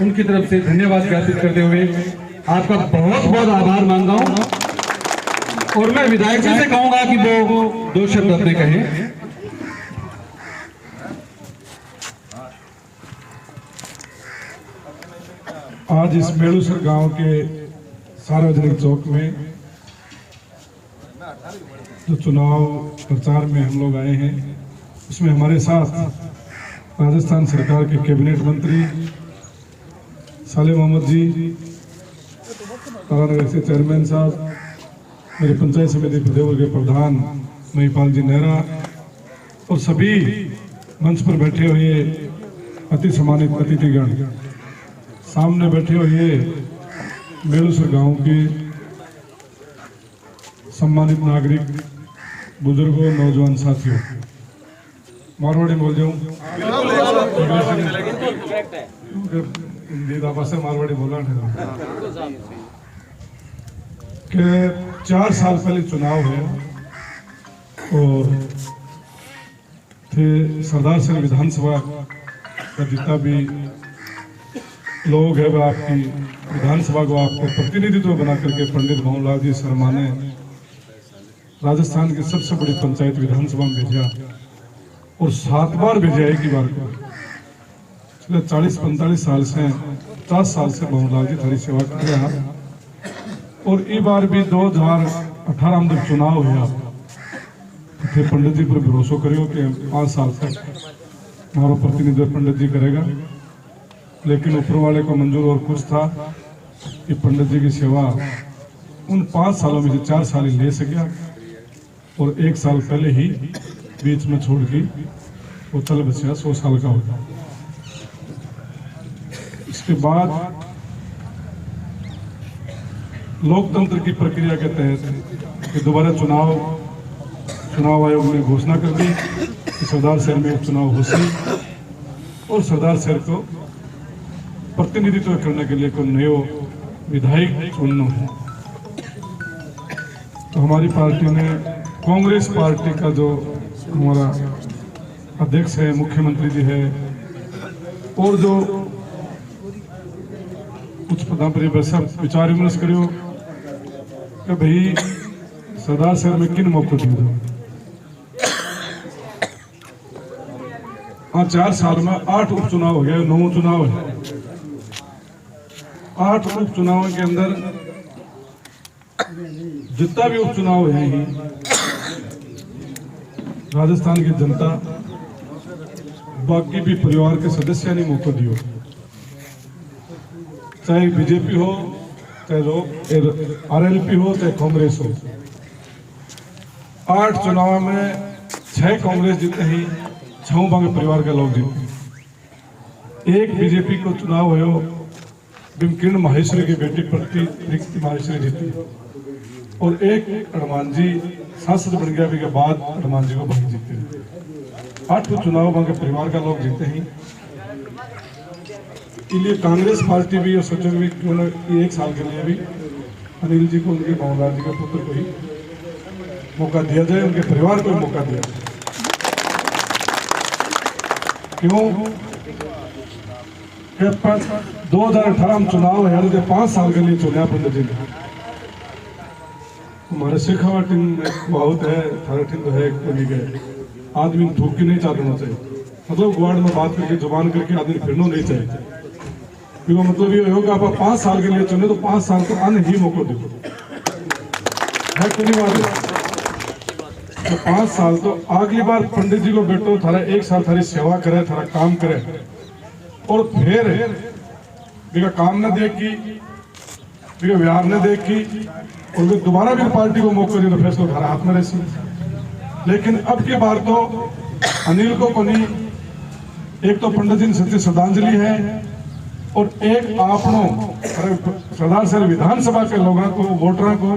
उनकी तरफ से धन्यवाद ज्ञापित करते हुए आपका बहुत बहुत आभार मानता हूं और मैं विधायक जी से कहूंगा कि वो 2 शब्द अपने कहें। आज इस मेड़ूसर गांव के सार्वजनिक चौक में जो चुनाव प्रचार में हम लोग आए हैं, उसमें हमारे साथ राजस्थान सरकार के कैबिनेट मंत्री साले मोहम्मद जी, तारानगर से चेयरमैन साहब, मेरे पंचायत समिति फतेहपुर के प्रधान महिपाल जी नेहरा और सभी मंच पर बैठे हुए अति सम्मानित अतिथिगण, सामने बैठे हुए मेड़ूसर गांव के सम्मानित नागरिक, बुजुर्गों, नौजवान साथियों, मारवाड़ी बोल जाऊं मारवाड़ी बोला कि 4 साल पहले चुनाव हुआ और थे सरदार सिंह विधानसभा का जितना भी लोग है वह आपकी विधानसभा को आपको प्रतिनिधित्व बना करके पंडित भंवरलाल जी शर्मा ने राजस्थान की सबसे बड़ी पंचायत विधानसभा में भेजा और 7 बार भेजा एक ही बार को। पिछले 40-45 साल से 50 साल से भंवरलाल जी थारी सेवा कर रहे हैं और इस बार भी 2018 में जब चुनाव हुआ तो पंडित जी पर भरोसा करियो कि 5 साल तक हमारा प्रतिनिधित्व पंडित जी करेगा, लेकिन ऊपर वाले को मंजूर और कुछ था कि पंडित जी की सेवा उन 5 सालों में से 4 साल ही ले सकिया और 1 साल पहले ही बीच में छोड़ के वो चल बचा 100 साल का हो गया। इसके बाद लोकतंत्र की प्रक्रिया के तहत कि दोबारा चुनाव आयोग ने घोषणा कर दी कि सरदार शहर में चुनाव हो सी और सरदार शहर को प्रतिनिधित्व करने के लिए कोई नयो विधायक चुनना है। तो हमारी पार्टी ने, कांग्रेस पार्टी का जो हमारा अध्यक्ष है, मुख्यमंत्री जी है और जो कुछ पदां पर सब विचार विमर्श करियो कि भाई सरदार शहर में किन मौकों दियो। हाँ, 4 साल में 8 उपचुनाव हो गया, 9 चुनाव है। 8 उपचुनाव के अंदर जितना भी उपचुनाव है ही राजस्थान की जनता बाकी भी परिवार के सदस्य ने मौका दियो, चाहे बीजेपी हो, चाहे आरएलपी हो, चाहे कांग्रेस हो। 8 चुनाव में 6 कांग्रेस जीते ही 6 बांगे परिवार के लोग जीते। एक बीजेपी को चुनाव हो बिमकिरण माहेश्वरी की बेटी प्रति माहेश्वरी जीती और एक हनुमान जी सांसद बन गया के बाद हनुमान जी को बहुत जीते। 8 चुनाव बांगे परिवार का लोग जीते ही। इसलिए कांग्रेस पार्टी भी ये सोचे भी क्यों न 1 साल के लिए भी अनिल जी को, उनके भंवरलाल जी के पुत्र को ही मौका दिया जाए, उनके परिवार को भी मौका दिया जाए। क्यों? 2018 में चुनाव है तो 5 साल के लिए चुना पंडित जी ने। हमारे शेखावाट बहुत है, थाराठिन तो है, कोई गए आदमी थूक के नहीं चालना चाहिए, मतलब वार्ड में बात करके जुबान करके आदमी फिरना नहीं चाहिए। क्योंकि मतलब ये होगा आप 5 साल के लिए चुने तो 5 साल तो अन्य ही मौका दो है, कोई बात तो 5 साल तो अगली बार पंडित जी को बैठो, थारा 1 साल थारी सेवा करे, थारा काम करे और फिर काम न देख की व्यवहार न देख की और वे दोबारा भी पार्टी को मौका दे तो फैसला थारा हाथ में रहे। लेकिन अब की बार तो अनिल को कोनी, एक तो पंडित जी ने सच्ची श्रद्धांजलि है और एक आपनो सरदार शहर विधानसभा के लोगों को, वोटरों को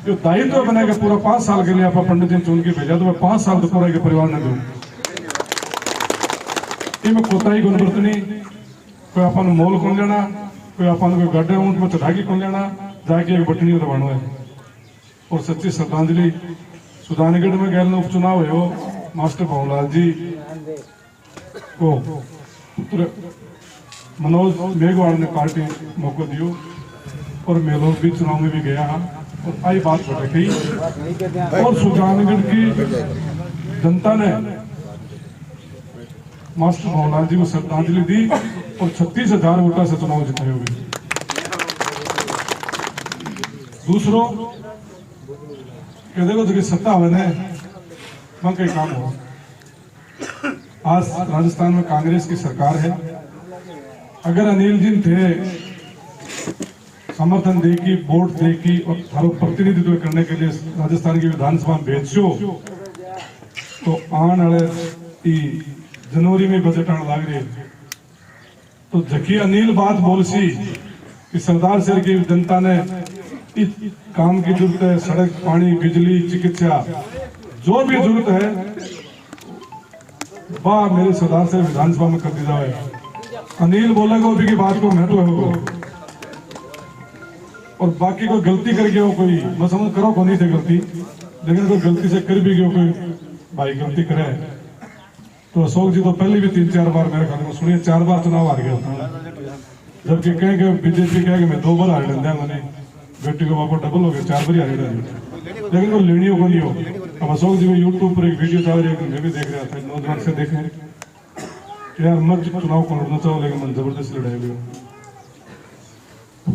जो दायित्व बनेगा पूरा 5 साल के लिए आप पंडित जी चुन के भेजा तो मैं 5 साल तो पूरा के परिवार ने दूं। में कोताही गुण बरतनी, कोई अपन मोल कौन लेना, कोई अपन कोई गड्ढे ऊंट में चढ़ाकी कौन लेना, जाके एक बटनी दबाना है। और सच्ची श्रद्धांजलि सुदानगढ़ में गैल उपचुनाव है, मास्टर भंवरलाल जी को पुत्र मनोज मेघवाल ने पार्टी मौका दियो और मैं लोग भी चुनाव में भी गया हाँ और आई बात भटकी और सुजानगढ़ की जनता ने मास्टर भवनलाल जी को श्रद्धांजलि दी और 36,000 वोटा से चुनाव जिताए हुए। दूसरों देखो जो सत्ता हुए ने वहां कई काम हो। आज राजस्थान में कांग्रेस की सरकार है। अगर अनिल जी थे समर्थन दे की वोट दे की और थारो प्रतिनिधित्व करने के लिए राजस्थान की विधानसभा में भेजो तो आने वाले जनवरी में बजट आने लग रहे तो जकी अनिल बात बोल सी कि सरदार शहर की जनता ने इस काम की जरूरत है, सड़क पानी बिजली चिकित्सा जो भी जरूरत है वह मेरे सरदार शहर विधानसभा में कर दी जाए। अनिल बोलेगा अभी की बात को महत्व होगा और बाकी कोई गलती कर गया हो कोई मैं समझ करो को नहीं थे गलती लेकिन कोई गलती से कर भी गया कोई भाई गलती करे तो अशोक जी तो पहले भी 3-4 बार मेरे ख्याल में सुनिए 4 बार चुनाव हार गया था जबकि कह के बीजेपी कह के मैं 2 बार हार लेंदा मैंने बेटी को वापस डबल हो गया 4 बार हार गया लेकिन वो लेनी को नहीं हो। अब अशोक जी यूट्यूब पर एक वीडियो चल रही है मैं भी देख रहा था नौजवान से देखें यार मैं चुनाव को लड़ना चाहूँ लेकिन मैं जबरदस्ती लड़ाई हुई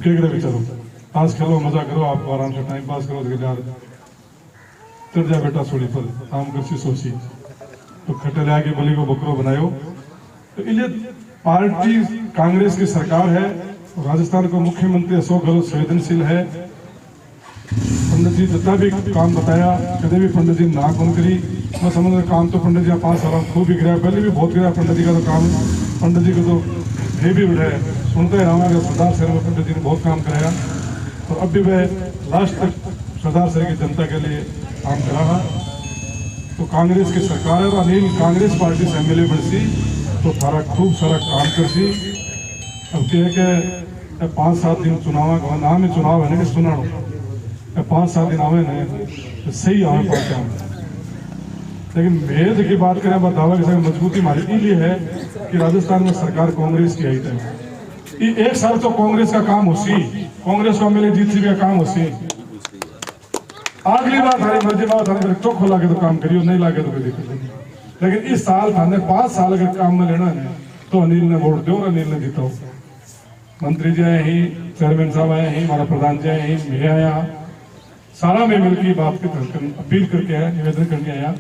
क्या करे बेचारो ताश खेलो मजा करो आप आराम से टाइम पास करो यार चढ़ जा बेटा सोड़ी पर काम कर सोची तो खट्टे आके बलि को बकरो बनायो। तो इसलिए पार्टी कांग्रेस की सरकार है राजस्थान का मुख्यमंत्री अशोक गहलोत संवेदनशील है। पंडित जी जितना भी काम बताया कभी भी पंडित जी ना कौन करी मैं समझ काम तो पंडित जी 5 साल खूब भी गिरा पहले भी बहुत गिरा पंडित जी का तो काम पंडित जी को तो है भी बढ़ाया सुनते रहा सरदार शहर में पंडित जी ने बहुत काम कराया और अब भी वह लास्ट तक सरदार शहर की जनता के लिए काम कर रहा। तो कांग्रेस की सरकार है और अनिल कांग्रेस पार्टी से एमएलए बनसी तो थारा खूब सारा काम करसी। अब कह के 5-7 दिन चुनाव नाम ही चुनाव है ना कि सुना 5-7 दिन आवे नहीं तो सही आवे पाते लेकिन मेद की बात करें दावा के साथ मजबूती हमारी इसलिए है कि राजस्थान में सरकार कांग्रेस की आई थी 1 साल तो कांग्रेस का काम होसी कांग्रेस को मिले जीत का काम होसी अगली बार थारी मर्जी बात थाने चौखो लागे तो काम करियो नहीं लागे तो कोई दिक्कत नहीं लेकिन इस साल थाने 5 साल अगर काम में लेना है तो अनिल ने वोट दो और अनिल ने जीताओ। मंत्री जी आए ही चेयरमैन साहब आए ही हमारा प्रधान जी आए ही मैं आया सारा में मिलकर बात की अपील करके आया निवेदन करने आया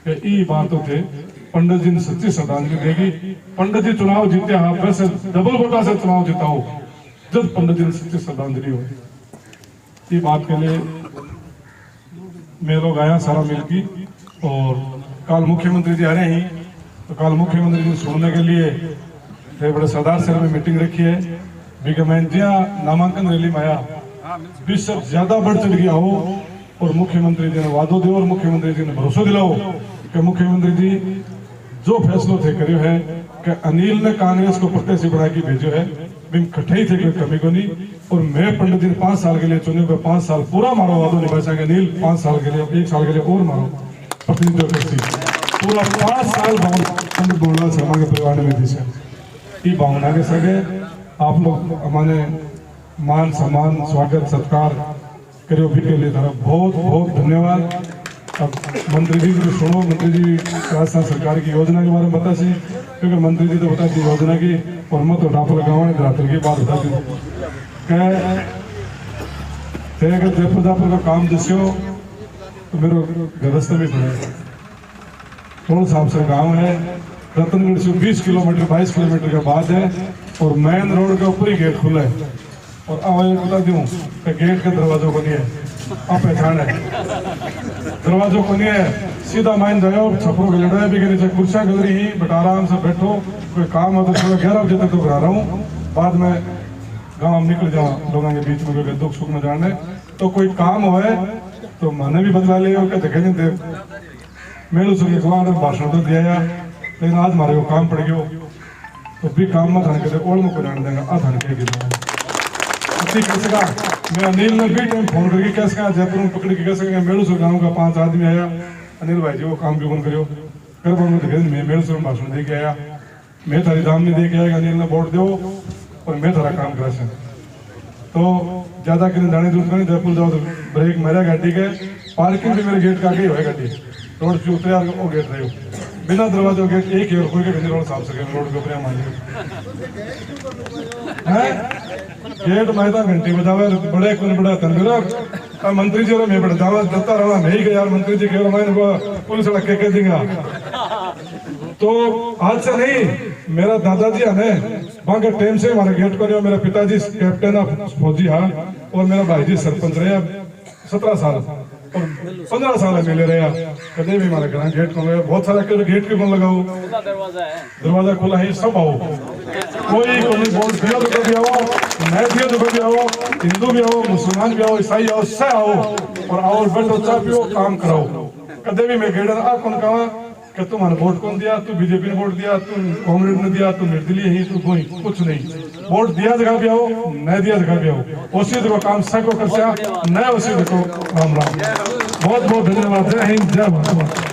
ये बात थे पंडित जी ने सच्ची श्रद्धांजलि देगी। पंडित जी चुनाव जीते हाँ वैसे डबल वोटा से चुनाव जीताओ जब पंडित जी ने सच्ची श्रद्धांजलि हो। ये बात के लिए मैं लोग आया सारा मिलकी और कल मुख्यमंत्री जी आ रहे हैं तो कल मुख्यमंत्री जी सुनने के लिए बड़े सरदार शहर में मीटिंग रखी है बिगमैन जी नामांकन रैली में आया 20 से ज्यादा बढ़ चढ़ गया हो और मुख्यमंत्री जी ने वादो दियो और मुख्यमंत्री जी ने भरोसा दिलाओ कि मुख्यमंत्री जी जो फैसलो थे करियो है कि अनिल ने कांग्रेस को प्रत्याशी बना के भेजो है बिन कठिन थे कोई कमी को नहीं और मैं पंडित जी 5 साल के लिए चुने 5 साल पूरा मारो वादो निभा सके अनिल 5 साल के लिए 1 साल के लिए और मारो प्रतिनिधित्व करती पूरा 5 साल पंडित भवनलाल शर्मा के परिवार में दी से ये भावना के सके आप लोग हमारे मान सम्मान स्वागत सत्कार करियो भी के लिए बहुत बहुत धन्यवाद। अब मंत्री जी को सुनो मंत्री जी राजस्थान सरकार की योजना के बारे में बता सी क्योंकि मंत्री जी तो बता दी योजना की और मत डापल गाँव धरातल की बात बता दी जयपुर दापुर का काम जिसको तो मेरे गृहस्थ में पड़े थोड़ा साहब से गाँव है रतनगढ़ से 20 किलोमीटर 22 किलोमीटर के बाद है और मेन रोड के ऊपर ही गेट खुला है और आवाज बता दूं कि गेट के दरवाजों को नहीं है आप पहचान है दरवाजों को नहीं है सीधा माइन जाओ छपरों के लड़ाई भी नीचे कुर्सियां गल रही बट आराम से बैठो कोई काम हो तो सुबह 11 बजे तक तो करा रहा हूँ बाद में गाँव निकल जाओ लोगों के बीच में कोई दुख सुख में जाने तो कोई काम हो तो मैंने भी बदला लिया देखे नहीं देख मेरे सुन भाषण तो दिया लेकिन आज हमारे को काम पड़ गया तो भी काम मत थाने के ओल्ड में को जाने देगा आ थाने के कैसे का मैं अनिल ने भी टाइम फोन करके कैसे कहा जयपुर में पकड़ के कैसे मेड़ू से गाँव का 5 आदमी आया अनिल भाई जी वो काम भी कौन करियो कर मैं मेड़ू से भाषण दे के आया मैं थारी दाम नहीं दे के आएगा अनिल ने वोट दो और मैं थारा काम करा से तो ज्यादा किन जाने दूर नहीं जयपुर जाओ तो ब्रेक मेरा गाड़ी के पार्किंग भी मेरे गेट का आगे है गाड़ी रोड से उतरे यार वो गेट रहे हो बिना दरवाजे गेट एक ही और कोई के बिना रोड साफ सके रोड के ऊपर मान है गेट मैदा घंटी बजावे बड़े कौन बड़ा तंदुरा मंत्री जी मैं बड़ा दावा देता रहा मैं ही यार मंत्री जी कह रहा पुलिस वाला कह देंगे तो आज से नहीं मेरा दादाजी है वहां के टाइम से हमारे गेट पर मेरा पिताजी कैप्टन ऑफ फौजी है और मेरा भाई जी सरपंच रहे 17 साल और 15 साल मिले रहे कदे भी हमारे घर गेट को बहुत सारा गेट के कौन लगाओ दरवाजा खुला है सब आओ कोई वोट दिया तो कभी आओ मैं दिया तो कभी आओ हिंदू भी आओ मुसलमान भी आओ ईसाई आओ सब आओ और आओ बैठो चाय पियो काम कराओ कदे भी मैं गेट आ कौन कहा कि तुम्हारे वोट कौन दिया तू बीजेपी ने वोट दिया तू कांग्रेस ने दिया तू निर्दलीय ही तू कोई कुछ नहीं वोट दिया जगह भी आओ नहीं दिया जगह भी आओ उसी देखो काम सको कर नया उसी देखो राम राम बहुत बहुत धन्यवाद जय हिंद जय भारत।